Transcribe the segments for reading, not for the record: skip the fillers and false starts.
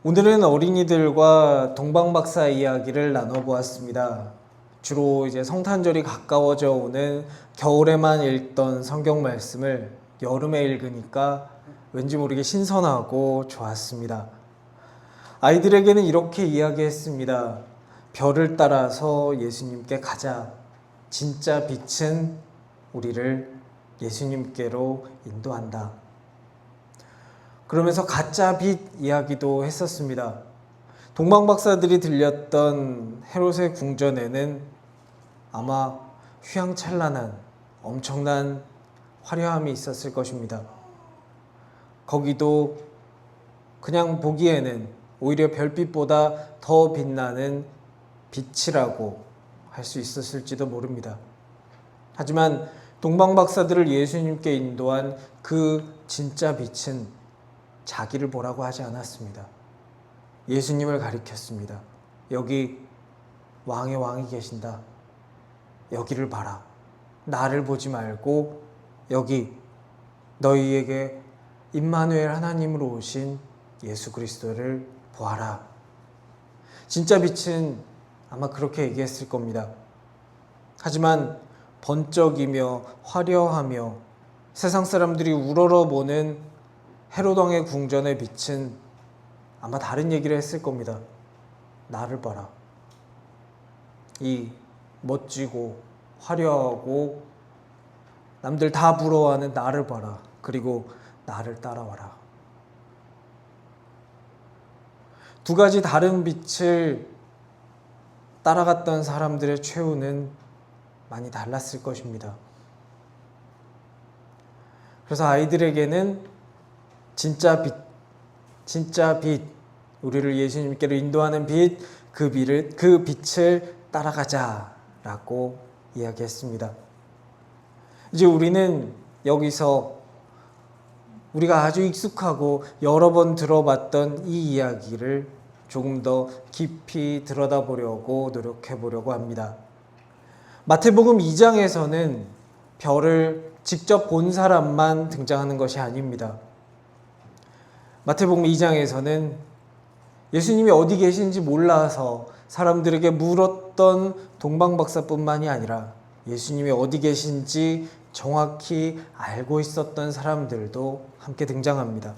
오늘은 어린이들과 동방박사 이야기를 나눠보았습니다. 주로 이제 성탄절이 가까워져 오는 겨울에만 읽던 성경 말씀을 여름에 읽으니까 왠지 모르게 신선하고 좋았습니다. 아이들에게는 이렇게 이야기했습니다. 별을 따라서 예수님께 가자. 진짜 빛은 우리를 예수님께로 인도한다. 그러면서 가짜 빛 이야기도 했었습니다. 동방박사들이 들렸던 헤롯의 궁전에는 아마 휘황찬란한 엄청난 화려함이 있었을 것입니다. 거기도 그냥 보기에는 오히려 별빛보다 더 빛나는 빛이라고 할 수 있었을지도 모릅니다. 하지만 동방박사들을 예수님께 인도한 그 진짜 빛은 자기를 보라고 하지 않았습니다. 예수님을 가리켰습니다. 여기 왕의 왕이 계신다. 여기를 봐라. 나를 보지 말고 여기 너희에게 임마누엘 하나님으로 오신 예수 그리스도를 보아라. 진짜 빛은 아마 그렇게 얘기했을 겁니다. 하지만 번쩍이며 화려하며 세상 사람들이 우러러보는 헤롯 왕의 궁전의 빛은 아마 다른 얘기를 했을 겁니다. 나를 봐라. 이 멋지고 화려하고 남들 다 부러워하는 나를 봐라. 그리고 나를 따라와라. 두 가지 다른 빛을 따라갔던 사람들의 최후는 많이 달랐을 것입니다. 그래서 아이들에게는 진짜 빛, 우리를 예수님께로 인도하는 빛, 그 빛을 따라가자라고 이야기했습니다. 이제 우리는 여기서 우리가 아주 익숙하고 여러 번 들어봤던 이 이야기를 조금 더 깊이 들여다보려고 노력해보려고 합니다. 마태복음 2장에서는 별을 직접 본 사람만 등장하는 것이 아닙니다. 마태복음 2장에서는 예수님이 어디 계신지 몰라서 사람들에게 물었던 동방박사뿐만이 아니라 예수님이 어디 계신지 정확히 알고 있었던 사람들도 함께 등장합니다.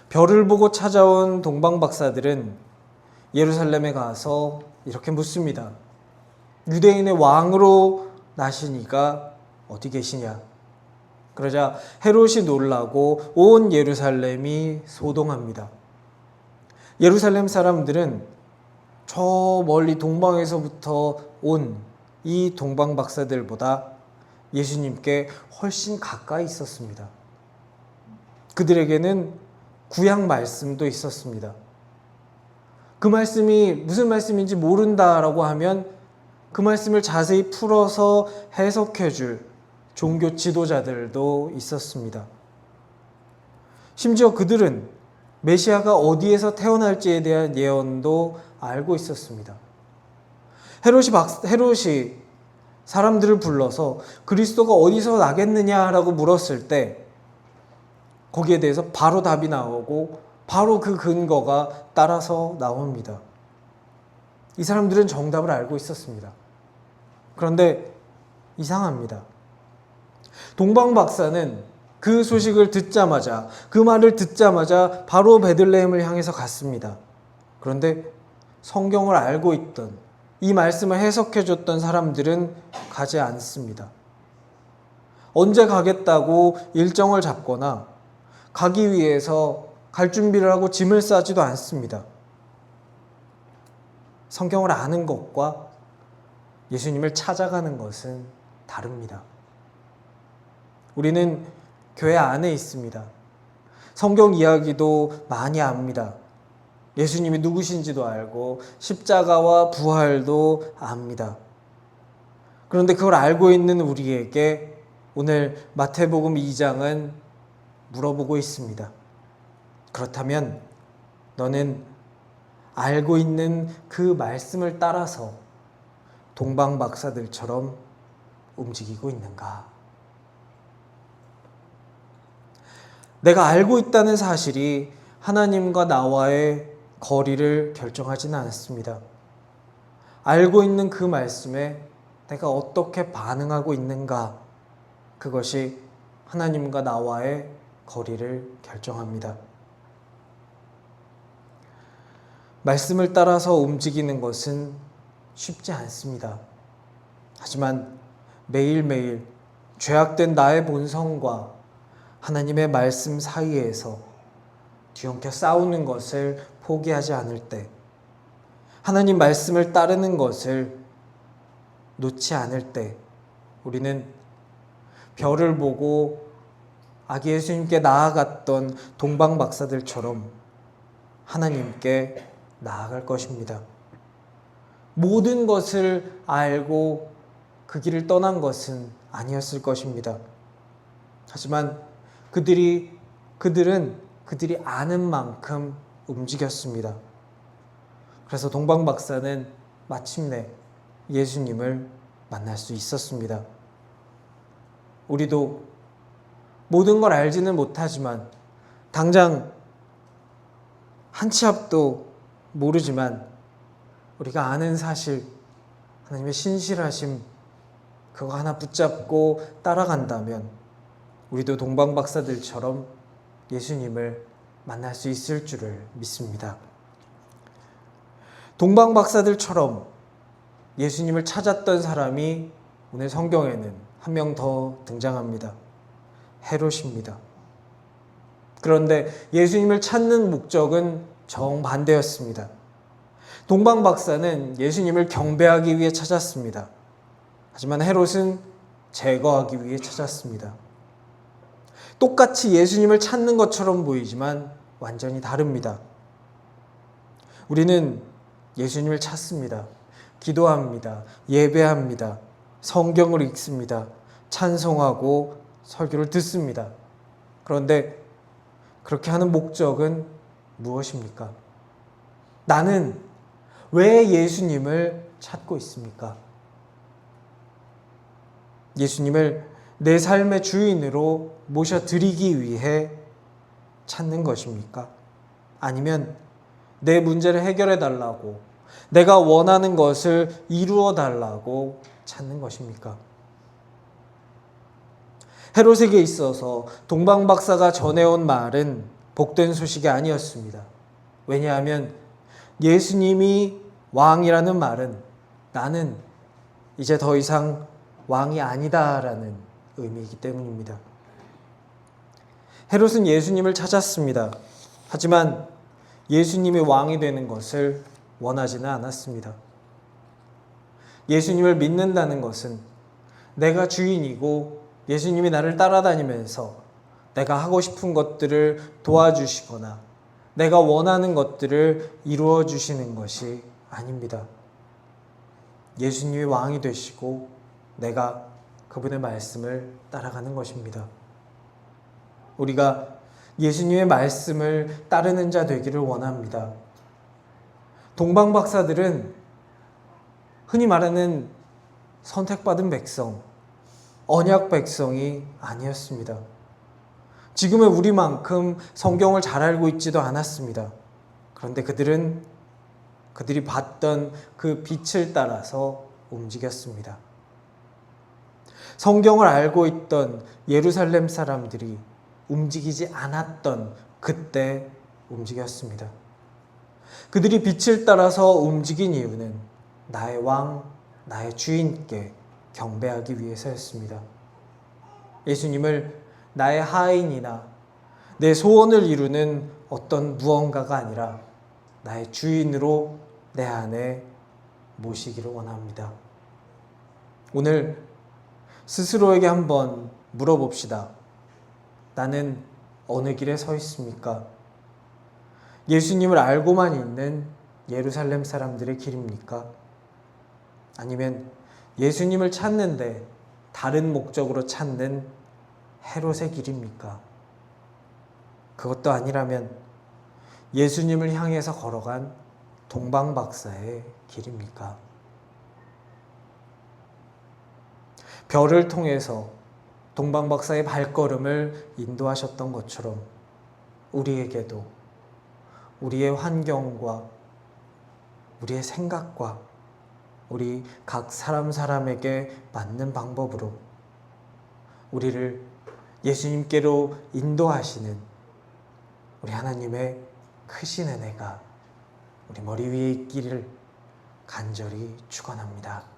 별을 보고 찾아온 동방박사들은 예루살렘에 가서 이렇게 묻습니다. 유대인의 왕으로 나시니가 어디 계시냐? 그러자 헤롯이 놀라고 온 예루살렘이 소동합니다. 예루살렘 사람들은 저 멀리 동방에서부터 온 이 동방박사들보다 예수님께 훨씬 가까이 있었습니다. 그들에게는 구약 말씀도 있었습니다. 그 말씀이 무슨 말씀인지 모른다라고 하면 그 말씀을 자세히 풀어서 해석해 줄 종교 지도자들도 있었습니다. 심지어 그들은 메시아가 어디에서 태어날지에 대한 예언도 알고 있었습니다. 헤롯이 사람들을 불러서 그리스도가 어디서 나겠느냐라고 물었을 때 거기에 대해서 바로 답이 나오고 바로 그 근거가 따라서 나옵니다. 이 사람들은 정답을 알고 있었습니다. 그런데 이상합니다. 동방박사는 그 소식을 듣자마자, 그 말을 듣자마자 바로 베들레헴을 향해서 갔습니다. 그런데 성경을 알고 있던, 이 말씀을 해석해줬던 사람들은 가지 않습니다. 언제 가겠다고 일정을 잡거나 가기 위해서 갈 준비를 하고 짐을 싸지도 않습니다. 성경을 아는 것과 예수님을 찾아가는 것은 다릅니다. 우리는 교회 안에 있습니다. 성경 이야기도 많이 압니다. 예수님이 누구신지도 알고 십자가와 부활도 압니다. 그런데 그걸 알고 있는 우리에게 오늘 마태복음 2장은 물어보고 있습니다. 그렇다면 너는 알고 있는 그 말씀을 따라서 동방박사들처럼 움직이고 있는가? 내가 알고 있다는 사실이 하나님과 나와의 거리를 결정하지는 않았습니다. 알고 있는 그 말씀에 내가 어떻게 반응하고 있는가, 그것이 하나님과 나와의 거리를 결정합니다. 말씀을 따라서 움직이는 것은 쉽지 않습니다. 하지만 매일매일 죄악된 나의 본성과 하나님의 말씀 사이에서 뒤엉켜 싸우는 것을 포기하지 않을 때, 하나님 말씀을 따르는 것을 놓지 않을 때, 우리는 별을 보고 아기 예수님께 나아갔던 동방 박사들처럼 하나님께 나아갈 것입니다. 모든 것을 알고 그 길을 떠난 것은 아니었을 것입니다. 하지만 그들은 그들이 아는 만큼 움직였습니다. 그래서 동방 박사는 마침내 예수님을 만날 수 있었습니다. 우리도 모든 걸 알지는 못하지만, 당장 한 치 앞도 모르지만 우리가 아는 사실, 하나님의 신실하심, 그거 하나 붙잡고 따라간다면 우리도 동방 박사들처럼 예수님을 만날 수 있을 줄을 믿습니다. 동방 박사들처럼 예수님을 찾았던 사람이 오늘 성경에는 한 명 더 등장합니다. 헤롯입니다. 그런데 예수님을 찾는 목적은 정반대였습니다. 동방 박사는 예수님을 경배하기 위해 찾았습니다. 하지만 헤롯은 제거하기 위해 찾았습니다. 똑같이 예수님을 찾는 것처럼 보이지만 완전히 다릅니다. 우리는 예수님을 찾습니다. 기도합니다. 예배합니다. 성경을 읽습니다. 찬송하고 설교를 듣습니다. 그런데 그렇게 하는 목적은 무엇입니까? 나는 왜 예수님을 찾고 있습니까? 예수님을 내 삶의 주인으로 모셔드리기 위해 찾는 것입니까? 아니면 내 문제를 해결해 달라고, 내가 원하는 것을 이루어 달라고 찾는 것입니까? 헤롯에게 있어서 동방 박사가 전해온 말은 복된 소식이 아니었습니다. 왜냐하면 예수님이 왕이라는 말은 나는 이제 더 이상 왕이 아니다라는 의미이기 때문입니다. 헤롯은 예수님을 찾았습니다. 하지만 예수님이 왕이 되는 것을 원하지는 않았습니다. 예수님을 믿는다는 것은 내가 주인이고 예수님이 나를 따라다니면서 내가 하고 싶은 것들을 도와주시거나 내가 원하는 것들을 이루어 주시는 것이 아닙니다. 예수님이 왕이 되시고 내가 그분의 말씀을 따라가는 것입니다. 우리가 예수님의 말씀을 따르는 자 되기를 원합니다. 동방 박사들은 흔히 말하는 선택받은 백성, 언약 백성이 아니었습니다. 지금의 우리만큼 성경을 잘 알고 있지도 않았습니다. 그런데 그들이 봤던 그 빛을 따라서 움직였습니다. 성경을 알고 있던 예루살렘 사람들이 움직이지 않았던 그때 움직였습니다. 그들이 빛을 따라서 움직인 이유는 나의 왕, 나의 주인께 경배하기 위해서였습니다. 예수님을 나의 하인이나 내 소원을 이루는 어떤 무언가가 아니라 나의 주인으로 내 안에 모시기를 원합니다. 오늘 스스로에게 한번 물어봅시다. 나는 어느 길에 서 있습니까? 예수님을 알고만 있는 예루살렘 사람들의 길입니까? 아니면 예수님을 찾는데 다른 목적으로 찾는 헤롯의 길입니까? 그것도 아니라면 예수님을 향해서 걸어간 동방 박사의 길입니까? 별을 통해서 동방 박사의 발걸음을 인도하셨던 것처럼 우리에게도 우리의 환경과 우리의 생각과 우리 각 사람에게 맞는 방법으로 우리를 예수님께로 인도하시는 우리 하나님의 크신 은혜가 우리 머리 위에 있기를 간절히 축원합니다.